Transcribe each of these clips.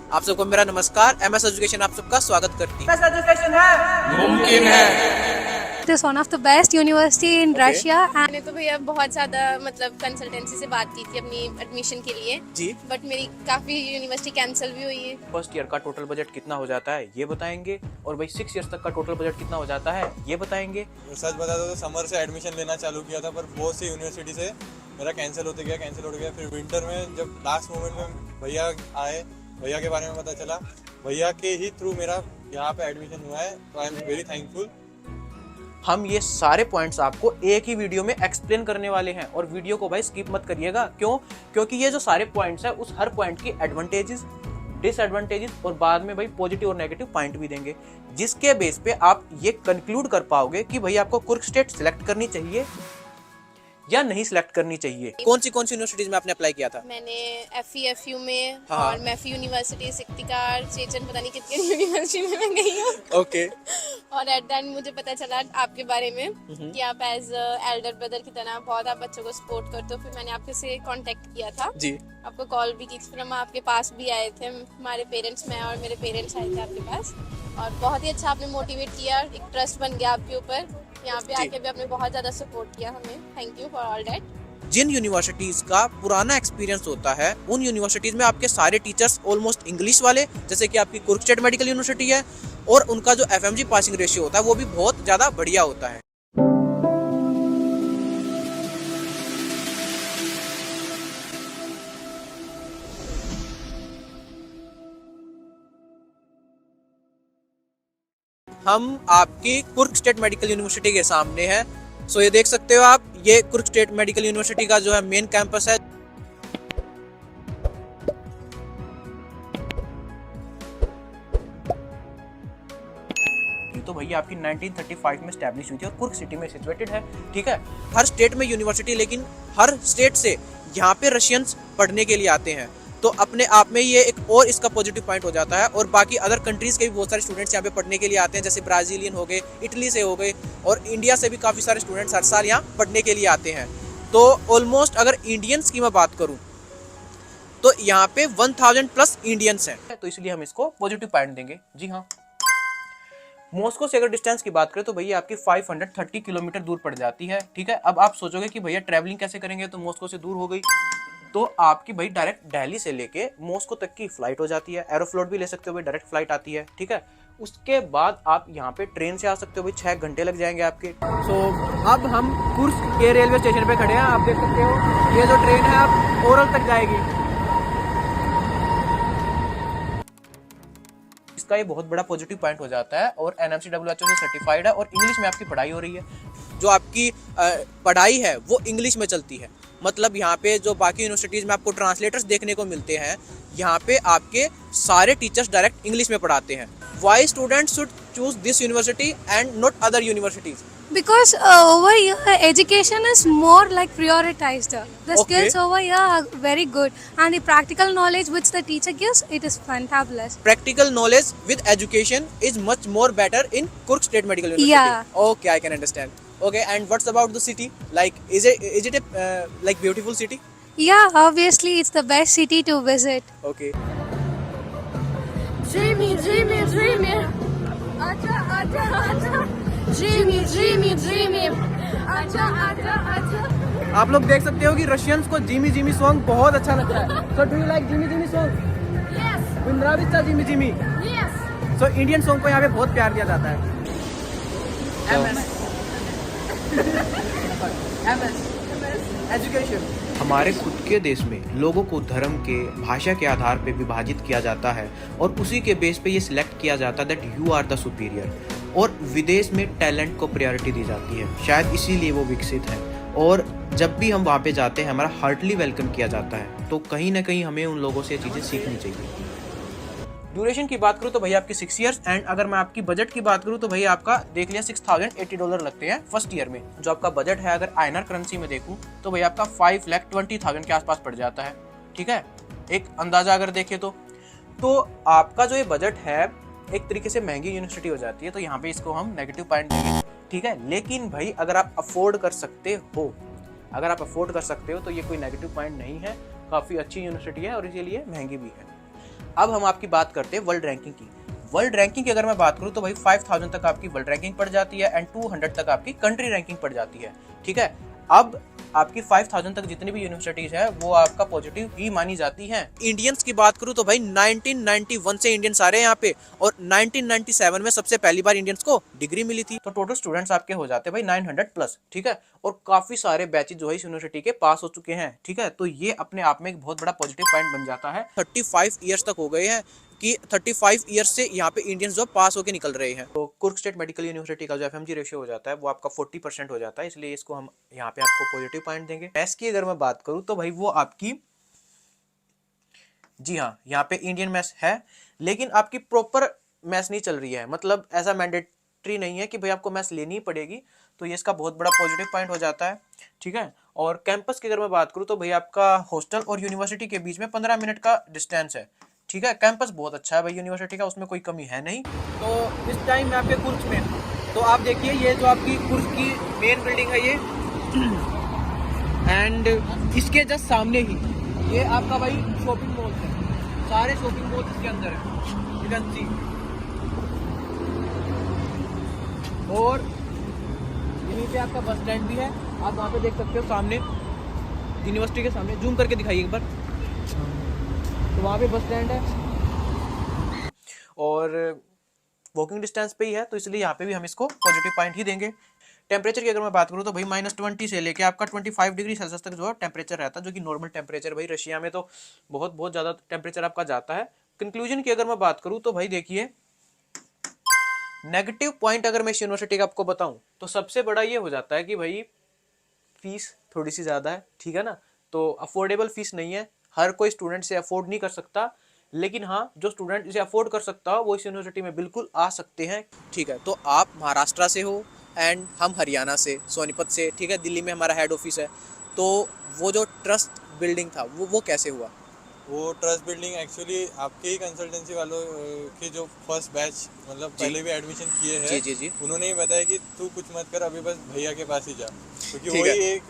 आप सबको मेरा नमस्कार। एमएस एजुकेशन आप सबका स्वागत करती है। एमएस एजुकेशन है, मुमकिन है। It is one of the best university in Russia and मैंने तो भैया बहुत ज़्यादा मतलब कंसल्टेंसी से बात की थी अपनी एडमिशन के लिए जी। बट मेरी काफ़ी यूनिवर्सिटी कैंसिल भी हुई है। फर्स्ट ईयर का टोटल बजट कितना हो जाता है ये बताएंगे, और भाई 6 ईयर्स तक का टोटल बजट कितना हो जाता है ये बताएंगे। सच बता दो तो समर से एडमिशन लेना चालू किया था, पर बहुत सी यूनिवर्सिटी से मेरा कैंसिल होते गया। फिर विंटर में जब लास्ट मोमेंट में भैया आए, भैया के बारे में पता चला, भैया के ही थ्रू मेरा यहाँ पे एडमिशन हुआ है, तो आई एम वेरी थैंकफुल। हम ये सारे पॉइंट्स आपको एक ही वीडियो में एक्सप्लेन करने वाले हैं, और वीडियो को भाई स्किप मत करिएगा। क्यों? क्योंकि ये जो सारे पॉइंट्स हैं उस हर पॉइंट की एडवांटेजेस, डिसएडवांटेजेस और बाद में भाई पॉजिटिव और नेगेटिव पॉइंट भी देंगे, जिसके बेस पे आप ये कंक्लूड कर पाओगे कि भाई आपको कुर्क स्टेट सिलेक्ट करनी चाहिए या नहीं सिलेक्ट करनी चाहिए। कौन सी यूनिवर्सिटीज में आपने अप्लाई किया था? मैंने FEFU में हाँ। और मैफी यूनिवर्सिटी, सिक्तिकार, चेचन, पता नहीं कितनी यूनिवर्सिटी में मैं गई हूँ। ओके। और एट द एंड मुझे पता चला आपके बारे में कि आप एज एल्डर ब्रदर की तरह बहुत आप बच्चों को सपोर्ट करते हो। फिर मैंने आपके से कांटेक्ट किया था जी। आपको कॉल भी की थी, फिर हम आपके पास भी आए थे। हमारे पेरेंट्स, मैं और मेरे पेरेंट्स आए थे आपके पास, और बहुत ही अच्छा आपने मोटिवेट किया, एक ट्रस्ट बन गया आपके ऊपर। यहाँ पे आके भी आपने बहुत ज़्यादा सपोर्ट किया हमें। Thank you for all that. जिन यूनिवर्सिटीज का पुराना एक्सपीरियंस होता है उन यूनिवर्सिटीज में आपके सारे टीचर्स ऑलमोस्ट इंग्लिश वाले, जैसे कि आपकी कुर्क स्टेट मेडिकल यूनिवर्सिटी है, और उनका जो FMG पासिंग रेशियो होता है वो भी बहुत ज़्यादा बढ़िया होता है। हम आपकी कुर्क स्टेट मेडिकल यूनिवर्सिटी के सामने हैं। सो ये देख सकते हो आप, ये कुर्क स्टेट मेडिकल यूनिवर्सिटी का जो है मेन कैंपस है। तो भैया आपकी 1935 में स्टैब्लिश हुई थी और कुर्क सिटी में सिचुएटेड है। ठीक है, हर स्टेट में यूनिवर्सिटी, लेकिन हर स्टेट से यहाँ पे रशियंस पढ़ने के लिए आते हैं, तो अपने आप में ये एक और इसका पॉजिटिव पॉइंट हो जाता है। और बाकी अदर कंट्रीज के भी बहुत सारे स्टूडेंट्स यहाँ पे पढ़ने के लिए आते हैं, जैसे ब्राजीलियन हो गए, इटली से हो गए, और इंडिया से भी काफ़ी सारे स्टूडेंट्स हर साल यहाँ पढ़ने के लिए आते हैं। तो ऑलमोस्ट अगर इंडियंस की मैं बात करूँ तो यहाँ पे 1000 प्लस इंडियंस हैं, तो इसलिए हम इसको पॉजिटिव पॉइंट देंगे। जी हाँ। मॉस्को से अगर डिस्टेंस की बात करें तो भैया आपकी 530 किलोमीटर दूर पड़ जाती है। ठीक है, अब आप सोचोगे कि भैया ट्रैवलिंग कैसे करेंगे, तो मॉस्को से दूर हो गई, तो आपकी भाई डायरेक्ट दिल्ली से लेके मॉस्को तक की फ्लाइट हो जाती है। एरोफ्लोट भी ले सकते हो भाई, डायरेक्ट फ्लाइट आती है। ठीक है, उसके बाद आप यहाँ पे ट्रेन से आ सकते हो भाई, 6 घंटे लग जाएंगे आपके। सो अब हम कुर्स्क के रेलवे स्टेशन पे खड़े हैं। आप देख सकते हो ये जो ट्रेन है आप ओरल तक जाएगी। इसका ये बहुत बड़ा पॉजिटिव पॉइंट हो जाता है, और NMC WHO से सर्टिफाइड है, और इंग्लिश में आपकी पढ़ाई हो रही है। जो आपकी पढ़ाई है वो इंग्लिश में चलती है। मतलब यहाँ पे जो बाकी यूनिवर्सिटीज़ में आपको ट्रांसलेटर्स देखने को मिलते हैं, यहाँ पे आपके सारे टीचर्स डायरेक्ट इंग्लिश में पढ़ाते हैं। Why students should choose this university and not other universities? because over here education is more like prioritized. The skills over here are very good and the practical knowledge which the teacher gives, it is fantabulous. Practical knowledge with education is much more better in Kurk State Medical University. Yeah. Okay, I can understand. Okay, and what's about the city? Like, is it a like beautiful city? Yeah, obviously it's the best city to visit. Okay. Dreamy, dreamy, dreamy. आजा, आजा, आजा. Dreamy, dreamy, dreamy. आजा, आजा, आजा. आप लोग देख सकते हो कि रशियंस को जिमी जिमी सॉन्ग बहुत अच्छा लगता है। So do you like Jimmy Jimmy song? Yes, Pundrabitsa Jimmy Jimmy. yes. So Indian song को यहाँ पे बहुत प्यार दिया जाता है। एजुकेशन। हमारे खुद के देश में लोगों को धर्म के, भाषा के आधार पे विभाजित किया जाता है, और उसी के बेस पे ये सिलेक्ट किया जाता है that you are the superior. और विदेश में टैलेंट को प्रायोरिटी दी जाती है, शायद इसीलिए वो विकसित है। और जब भी हम वहाँ पे जाते हैं हमारा हार्टली वेलकम किया जाता है। तो कहीं ना कहीं हमें उन लोगों से ये चीज़ें सीखनी चाहिए। ड्यूरेशन की बात करूँ तो भैया आपकी 6 ईयर्स, एंड अगर मैं आपकी बजट की बात करूँ तो भैया आपका देख लिया $6080 लगते हैं फर्स्ट ईयर में। जो आपका बजट है अगर INR करेंसी में देखूँ तो भैया आपका 5,20,000 के आसपास पड़ जाता है। ठीक है, एक अंदाजा अगर देखें तो आपका जो ये बजट है एक तरीके से महंगी यूनिवर्सिटी हो जाती है, तो यहाँ पे इसको हम नेगेटिव पॉइंट देंगे। ठीक है, लेकिन भाई अगर आप अफोर्ड कर सकते हो तो ये कोई नेगेटिव पॉइंट नहीं है, काफ़ी अच्छी यूनिवर्सिटी है और इसीलिए महंगी भी है। अब हम आपकी बात करते हैं वर्ल्ड रैंकिंग की। वर्ल्ड रैंकिंग की अगर मैं बात करूं तो भाई 5000 तक आपकी वर्ल्ड रैंकिंग पड़ जाती है एंड 200 तक आपकी कंट्री रैंकिंग पड़ जाती है। ठीक है, अब आपकी 5000 तक जितनी भी यूनिवर्सिटीज है वो आपका पॉजिटिव ही मानी जाती हैं। इंडियंस की बात करूं तो भाई 1991 से इंडियंस आ रहे हैं यहाँ पे, और 1997 में सबसे पहली बार इंडियंस को डिग्री मिली थी। तो टोटल स्टूडेंट्स आपके हो जाते हैं भाई 900 प्लस। ठीक है, और काफी सारे बैचेज जो है इस यूनिवर्सिटी के पास हो चुके हैं। ठीक है, तो ये अपने आप में एक बहुत बड़ा पॉजिटिव पॉइंट बन जाता है। 35 ईयर्स तक हो गए हैं कि 35 ईयर्स से यहाँ पे इंडियंस जो पास होके निकल रहे हैं। तो कुर्क स्टेट मेडिकल यूनिवर्सिटी का जो एफएमजी रेशियो हो जाता है वो आपका 40% हो जाता है, इसलिए इसको हम यहाँ पे आपको पॉजिटिव पॉइंट देंगे। मैथ्स की अगर मैं बात करूँ तो भाई वो आपकी, जी हाँ, यहाँ पे इंडियन मैथ्स है, लेकिन आपकी प्रॉपर मैथ्स नहीं चल रही है, मतलब ऐसा मैंडेटरी नहीं है कि भाई आपको मैथ्स लेनी ही पड़ेगी। तो ये इसका बहुत बड़ा पॉजिटिव पॉइंट हो जाता है। ठीक है, और कैंपस की अगर मैं बात करूँ तो भाई आपका हॉस्टल और यूनिवर्सिटी के बीच में 15 मिनट का डिस्टेंस है। ठीक है, कैंपस बहुत अच्छा है भाई यूनिवर्सिटी का, उसमें कोई कमी है नहीं। तो इस टाइम में आपके कुर्स में, तो आप देखिए ये जो आपकी कुर्स की मेन बिल्डिंग है ये, एंड इसके जस्ट सामने ही ये आपका भाई शॉपिंग मॉल है, सारे शॉपिंग मॉल इसके अंदर है, यू कैन सी। और यहीं पे आपका बस स्टैंड भी है, आप वहाँ पे देख सकते हो सामने यूनिवर्सिटी के सामने, जूम करके दिखाइए एक बार, तो वहाँ पे बस स्टैंड है और वॉकिंग डिस्टेंस पे ही है, तो इसलिए यहाँ पे भी हम इसको पॉजिटिव पॉइंट ही देंगे। टेम्परेचर की अगर मैं बात करूँ तो भाई -20 से लेके आपका 25 डिग्री सेल्सियस तक जो है टेम्परेचर रहता है, जो कि नॉर्मल टेम्परेचर। भाई रशिया में तो बहुत ज़्यादा टेम्परेचर आपका जाता है। कंक्लूजन की अगर मैं बात करूँ तो भाई देखिए, नेगेटिव पॉइंट अगर मैं इस यूनिवर्सिटी का आपको बताऊँ तो सबसे बड़ा ये हो जाता है कि भाई फीस थोड़ी सी ज़्यादा है। ठीक है ना, तो अफोर्डेबल फीस नहीं है, हर कोई स्टूडेंट से अफोर्ड नहीं कर सकता, लेकिन हाँ जो स्टूडेंट इसे अफोर्ड कर सकता हो वो इस यूनिवर्सिटी में बिल्कुल आ सकते हैं। ठीक है, तो आप महाराष्ट्र से हो एंड हम हरियाणा से, सोनीपत से। ठीक है, दिल्ली में हमारा हेड ऑफिस है, तो वो जो ट्रस्ट बिल्डिंग था वो कैसे हुआ? वो ट्रस्ट बिल्डिंग एक्चुअली आपके ही कंसल्टेंसी वालों के जो फर्स्ट बैच मतलब पहले भी एडमिशन किए हैं, जी। उन्होंने ही बताया कि तू कुछ मत कर, अभी बस भैया के पास ही जा, क्योंकि ठीक वही है। एक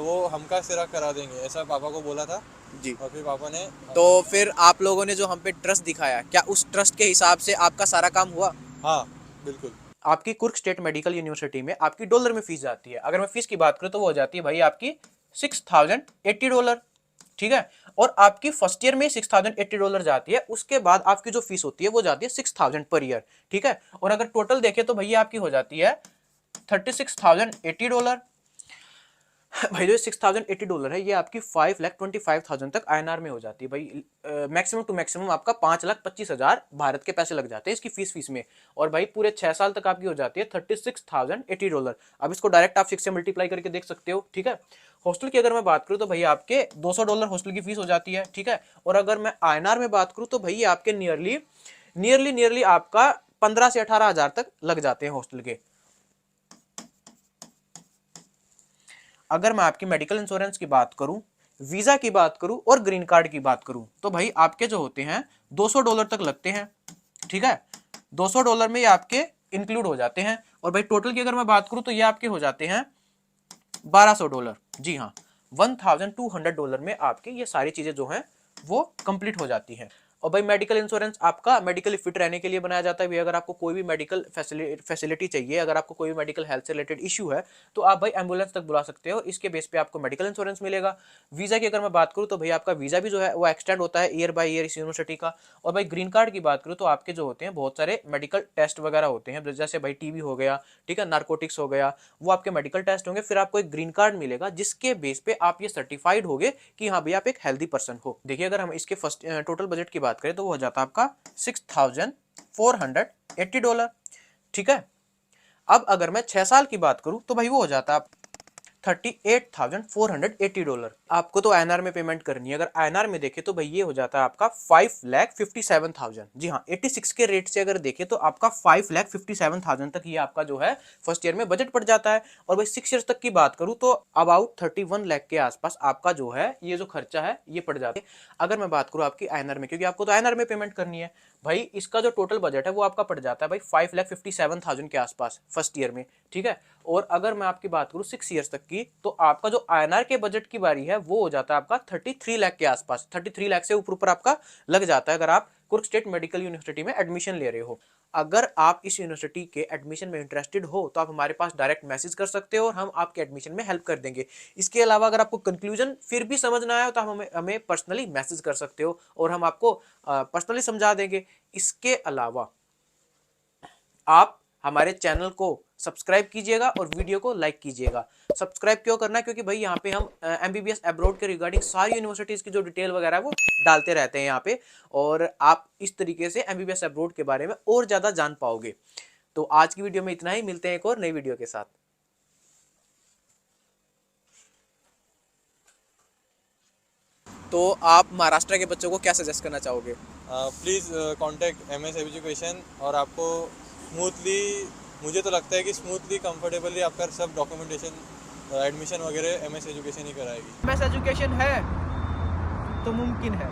वो हमका सिरा करा देंगे, ऐसा पापा को बोला था जी, और फिर पापा ने। तो फिर आप लोगों ने जो हम पे ट्रस्ट दिखाया, क्या उस ट्रस्ट के हिसाब से आपका सारा काम हुआ? हाँ बिल्कुल। आपकी कुर्क स्टेट मेडिकल यूनिवर्सिटी में आपकी डॉलर में फीस जाती है। अगर मैं फीस की बात करूँ तो वो हो जाती है भाई आपकी $6080। ठीक है, और आपकी फर्स्ट ईयर में $6080 जाती है, उसके बाद आपकी जो फीस होती है वो जाती है 6000 पर ईयर। ठीक है, और अगर टोटल देखें तो भैया आपकी हो जाती है $36,080। भाई जो $6080 है ये आपकी 5,25,000 तक INR में हो जाती है। भाई मैक्सिमम टू मैक्सिमम आपका 5,25,000 भारत के पैसे लग जाते हैं इसकी फीस में, और भाई पूरे 6 साल तक आपकी हो जाती है $36,080। अब इसको डायरेक्ट आप 6 से मल्टीप्लाई करके देख सकते हो। ठीक है, हॉस्टल की अगर मैं बात करूँ तो भाई आपके $200 हॉस्टल की फीस हो जाती है। ठीक है, और अगर मैं INR में बात करूँ तो भाई आपके नियरली आपका 15 से 18,000 तक लग जाते हैं हॉस्टल के। अगर मैं आपकी मेडिकल इंश्योरेंस की बात करूं, वीजा की बात करूं और ग्रीन कार्ड की बात करूं तो भाई आपके जो होते हैं $200 तक लगते हैं। ठीक है, $200 में ये आपके इंक्लूड हो जाते हैं, और भाई टोटल की अगर मैं बात करूं तो ये आपके हो जाते हैं $1200। जी हाँ, $1200 में आपके ये सारी चीजें जो हैं वो कंप्लीट हो जाती हैं। और भाई मेडिकल इंश्योरेंस आपका मेडिकली फिट रहने के लिए बनाया जाता है भी। अगर आपको कोई भी मेडिकल फैसिलिटी चाहिए, अगर आपको कोई भी मेडिकल हेल्थ से रिलेटेड इशू है तो आप भाई एम्बुलेंस तक बुला सकते हो, इसके बेस पे आपको मेडिकल इंश्योरेंस मिलेगा। वीजा की अगर मैं बात करूँ तो भाई आपका वीजा भी जो है वो एक्सटेंड होता है ईयर बाय ईयर इस यूनिवर्सिटी का। और भाई ग्रीन कार्ड की बात करूँ तो आपके जो होते हैं बहुत सारे मेडिकल टेस्ट वगैरह होते हैं, जैसे भाई टीबी हो गया, ठीक है, नार्कोटिक्स हो गया, वो आपके मेडिकल टेस्ट होंगे, फिर आपको एक ग्रीन कार्ड मिलेगा जिसके बेस पे आप ये सर्टिफाइड होगे कि हाँ भाई आप एक हेल्दी पर्सन हो। देखिए अगर हम इसके फर्स्ट टोटल बजट की बात करें तो वो हो जाता है आपका $6,480। ठीक है, अब अगर मैं 6 साल की बात करूं तो भाई वो हो जाता है $38,480। आपको तो INR में पेमेंट करनी है। अगर INR में देखें तो भाई ये हो जाता है आपका 5,57,000। जी हाँ, 86 के रेट से अगर देखें तो आपका 5,57,000 तक ये आपका जो है फर्स्ट ईयर में बजट पड़ जाता है। और भाई 6 ईयर्स तक की बात करूं तो अबाउट 31 लाख के आसपास आपका जो है ये जो खर्चा है ये पड़ जाता है। अगर मैं बात करूं आपकी INR में, क्योंकि आपको तो INR में पेमेंट करनी है, भाई इसका जो टोटल बजट है वो आपका पड़ जाता है भाई 5,57,000 के आसपास फर्स्ट ईयर में। ठीक है, और अगर मैं आपकी बात करूं 6 ईयर्स तक की तो आपका जो INR के बजट की बारी है वो हो जाता है आपका 33 लाख के आसपास। 33 लाख से ऊपर आपका लग जाता है अगर आप कुर्क स्टेट मेडिकल यूनिवर्सिटी में एडमिशन ले रहे हो। अगर आप इस यूनिवर्सिटी के एडमिशन में इंटरेस्टेड हो तो आप हमारे पास डायरेक्ट मैसेज कर सकते हो और हम आपके एडमिशन में हेल्प कर देंगे। इसके अलावा अगर आपको कंक्लूजन फिर भी समझ ना आया हो तो आप हमें पर्सनली मैसेज कर सकते हो और हम आपको पर्सनली समझा देंगे। इसके अलावा आप हमारे चैनल को सब्सक्राइब कीजिएगा और वीडियो को लाइक कीजिएगा। सब्सक्राइब क्यों करना है? क्योंकि भाई यहाँ पे हम MBBS अब्रॉड के रिगार्डिंग सारी यूनिवर्सिटीज़ की जो डिटेल वगैरह है वो डालते रहते हैं यहाँ पे, और आप इस तरीके से MBBS अब्रॉड के बारे में और ज़्यादा जान पाओगे। तो आज की वीडियो में इतना ही, मिलते हैं एक और नई वीडियो के साथ। तो आप महाराष्ट्र के बच्चों को क्या सजेस्ट करना चाहोगे? प्लीज़ कॉन्टैक्ट MS एजुकेशन, और आपको स्मूथली, मुझे तो लगता है कि स्मूथली कंफर्टेबली आपका सब डॉक्यूमेंटेशन एडमिशन वगैरह MS एजुकेशन ही कराएगी। MS एजुकेशन है तो मुमकिन है।